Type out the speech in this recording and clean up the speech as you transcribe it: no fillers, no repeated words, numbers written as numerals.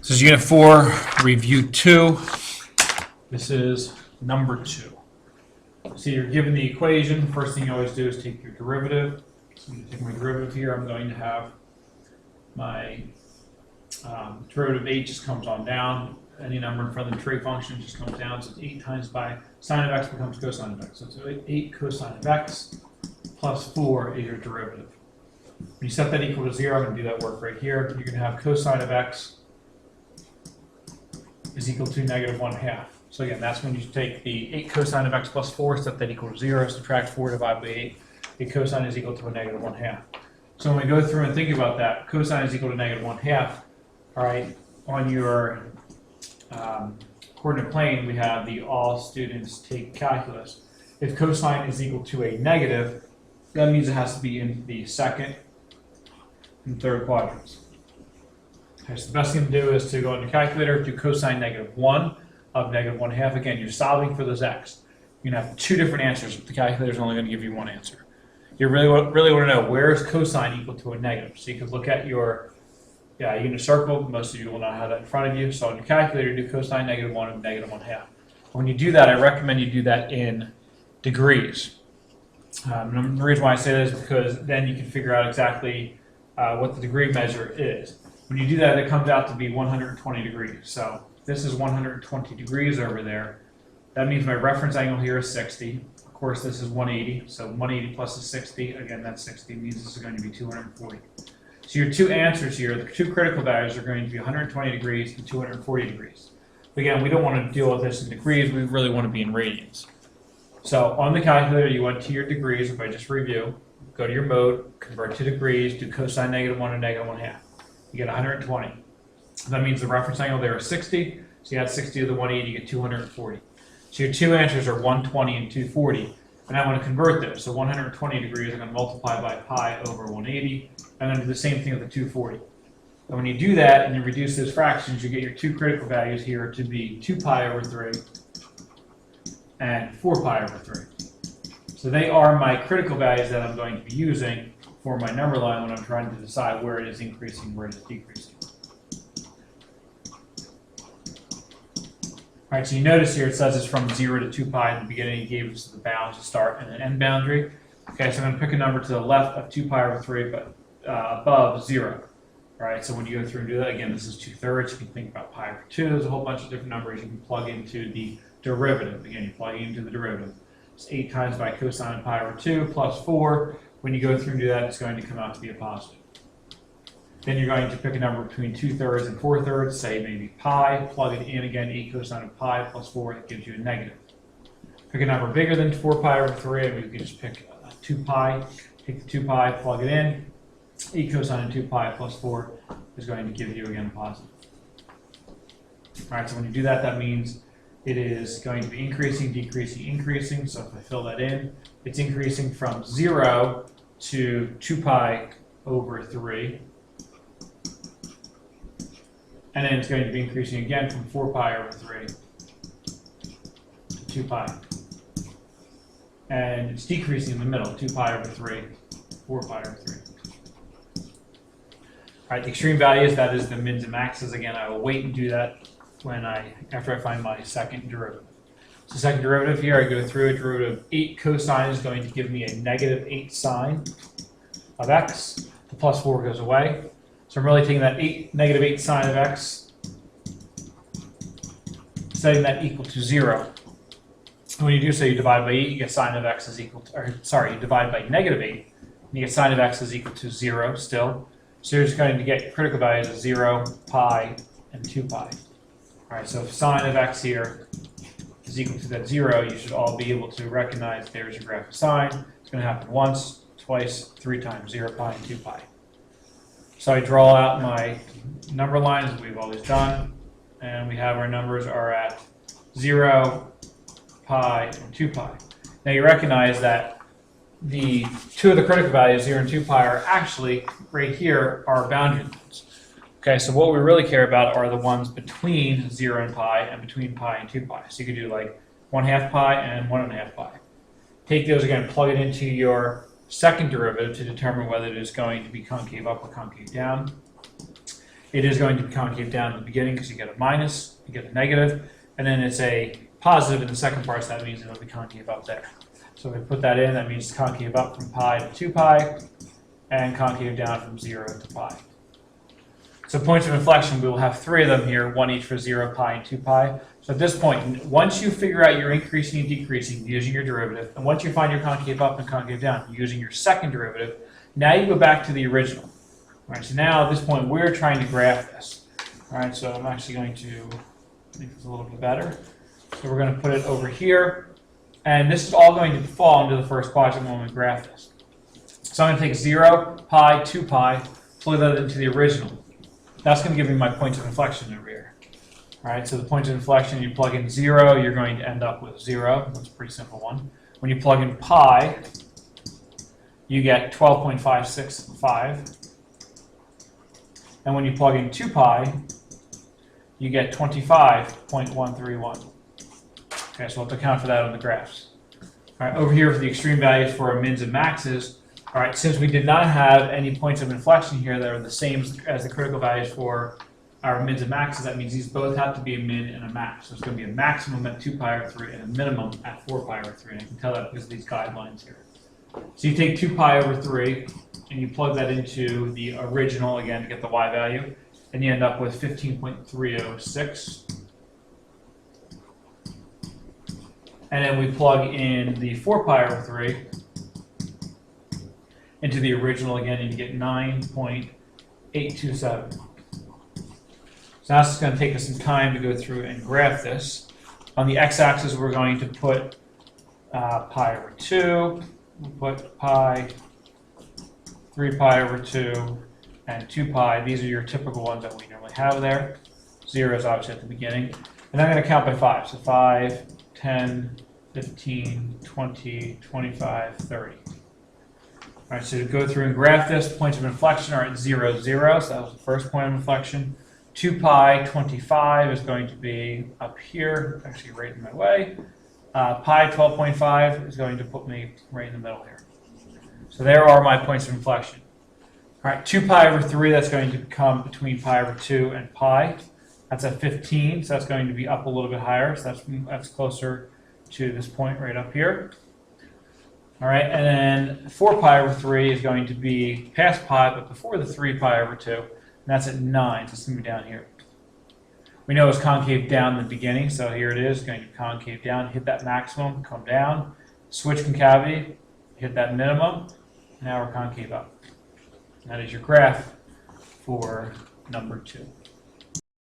This is Unit 4, Review 2. This is number 2. So you're given the equation. First thing you always do is take your derivative. So I'm going to take my derivative here. I'm going to have my derivative 8 just comes on down. Any number in front of the trig function just comes down. So it's 8 times by sine of x becomes cosine of x. So it's 8 cosine of x plus 4 is your derivative. When you set that equal to 0, I'm going to do that work right here. You're going to have cosine of x is equal to negative 1/2. So again, that's when you take the 8 cosine of x plus 4, set that equal to 0, subtract 4, divide by 8. The cosine is equal to a negative 1/2. So when we go through and think about that, cosine is equal to negative 1/2. All right, on your coordinate plane, we have the all students take calculus. If cosine is equal to a negative, that means it has to be in the second and third quadrants. Okay, so the best thing to do is to go on your calculator, do cosine negative 1 of negative 1/2. Again, you're solving for those x. You're going to have 2 different answers, but the calculator is only going to give you 1 answer. You really want to know where is cosine equal to a negative. So you could look at your unit circle. Most of you will not have that in front of you. So on your calculator, do cosine negative 1 of negative 1/2. When you do that, I recommend you do that in degrees. The reason why I say that is because then you can figure out exactly what the degree measure is. When you do that, it comes out to be 120 degrees. So this is 120 degrees over there. That means my reference angle here is 60. Of course, this is 180. So 180 plus is 60. Again, that's 60. Means this is going to be 240. So your 2 answers here, the 2 critical values are going to be 120 degrees and 240 degrees. But again, we don't want to deal with this in degrees. We really want to be in radians. So on the calculator, you went to your degrees. If I just review, go to your mode, convert to degrees, do cosine negative 1 of negative 1/2. You get 120. That means the reference angle there is 60. So you add 60 to the 180, you get 240. So your 2 answers are 120 and 240. And I want to convert those. So 120 degrees, I'm going to multiply by pi over 180. And then do the same thing with the 240. And when you do that and you reduce those fractions, you get your 2 critical values here to be 2 pi over 3 and 4 pi over 3. So they are my critical values that I'm going to be using for my number line when I'm trying to decide where it is increasing, where it is decreasing. All right, so you notice here it says it's from 0 to 2 pi in the beginning. It gave us the bounds to start and an end boundary. Okay, so I'm going to pick a number to the left of 2 pi over 3, but above 0. All right, so when you go through and do that, again, this is 2/3. You can think about pi over 2. There's a whole bunch of different numbers you can plug into the derivative. Again, you plug into the derivative. It's 8 times by cosine pi over 2 plus 4. When you go through and do that, it's going to come out to be a positive. Then you're going to pick a number between 2/3 and 4/3, say maybe pi, plug it in again, 8 cosine of pi plus 4, that gives you a negative. Pick a number bigger than 4 pi over 3, and you can just pick 2 pi, take the 2 pi, plug it in, 8 cosine of 2 pi plus 4 is going to give you again a positive. All right, so when you do that, that means it is going to be increasing, decreasing, increasing. So if I fill that in, it's increasing from 0 to 2 pi over 3. And then it's going to be increasing again from 4 pi over 3 to 2 pi. And it's decreasing in the middle, 2 pi over 3, 4 pi over 3. All right, the extreme values, that is the mins and maxes. Again, I will wait and do that after I find my second derivative. So second derivative here, I go through a derivative 8 cosine is going to give me a negative 8 sine of x. The plus 4 goes away. So I'm really taking that negative 8 sine of x, setting that equal to 0. And when you do so, you divide by 8, you get sine of x is equal to, you divide by negative 8, and you get sine of x is equal to 0 still. So you're just going to get critical values of 0, pi, and 2 pi. All right, so if sine of x here is equal to that 0, you should all be able to recognize there's your graph of sine. It's going to happen once, twice, 3 times, 0 pi and 2 pi. So I draw out my number lines as we've always done, and we have our numbers are at 0, pi, and 2 pi. Now you recognize that the 2 of the critical values, 0 and 2 pi, are actually right here are boundary lines. Okay, so what we really care about are the ones between 0 and pi and between pi and 2 pi. So you could do like 1/2 pi and 1.5 pi. Take those again, plug it into your second derivative to determine whether it is going to be concave up or concave down. it is going to be concave down at the beginning because you get a minus, you get a negative, and then it's a positive in the second part, so that means it'll be concave up there. So if we put that in, that means concave up from pi to 2 pi, and concave down from 0 to pi. So points of inflection, we will have 3 of them here, one each for 0, pi, and 2 pi. So at this point, once you figure out your increasing and decreasing using your derivative, and once you find your concave up and concave down using your second derivative, now you go back to the original. All right, so now at this point, we're trying to graph this. All right, so I'm actually going to make this a little bit better. So we're going to put it over here, and this is all going to fall into the first quadrant when we graph this. So I'm going to take 0, pi, 2 pi, plug that into the original. That's going to give me my points of inflection over here. All right, so the points of inflection, you plug in 0, you're going to end up with 0. That's a pretty simple one. When you plug in pi, you get 12.565. And when you plug in 2 pi, you get 25.131. Okay, so we'll have to account for that on the graphs. All right, over here for the extreme values for our mins and maxes, all right, since we did not have any points of inflection here that are the same as the critical values for our mins and maxes, that means these both have to be a min and a max. So it's going to be a maximum at 2 pi over 3 and a minimum at 4 pi over 3. And I can tell that because of these guidelines here. So you take 2 pi over 3 and you plug that into the original again to get the y value, and you end up with 15.306. And then we plug in the 4 pi over 3 into the original again, and you get 9.827. So that's just going to take us some time to go through and graph this. On the x-axis, we're going to put pi over 2, we'll put pi, 3 pi over 2, and 2 pi. These are your typical ones that we normally have there. 0 is obviously at the beginning. And I'm going to count by 5. So 5, 10, 15, 20, 25, 30. All right, so to go through and graph this, points of inflection are at 0, 0. So that was the first point of inflection. 2 pi 25 is going to be up here, actually right in my way. Pi 12.5 is going to put me right in the middle here. So there are my points of inflection. All right, 2 pi over 3, that's going to come between pi over 2 and pi. That's at 15, so that's going to be up a little bit higher. So that's closer to this point right up here. All right, and then 4 pi over 3 is going to be past pi, but before the 3 pi over 2. And that's at 9, so it's going to be down here. We know it's concave down in the beginning, so here it is, going to concave down, hit that maximum, come down, switch concavity, hit that minimum, now we're concave up. And that is your graph for number 2.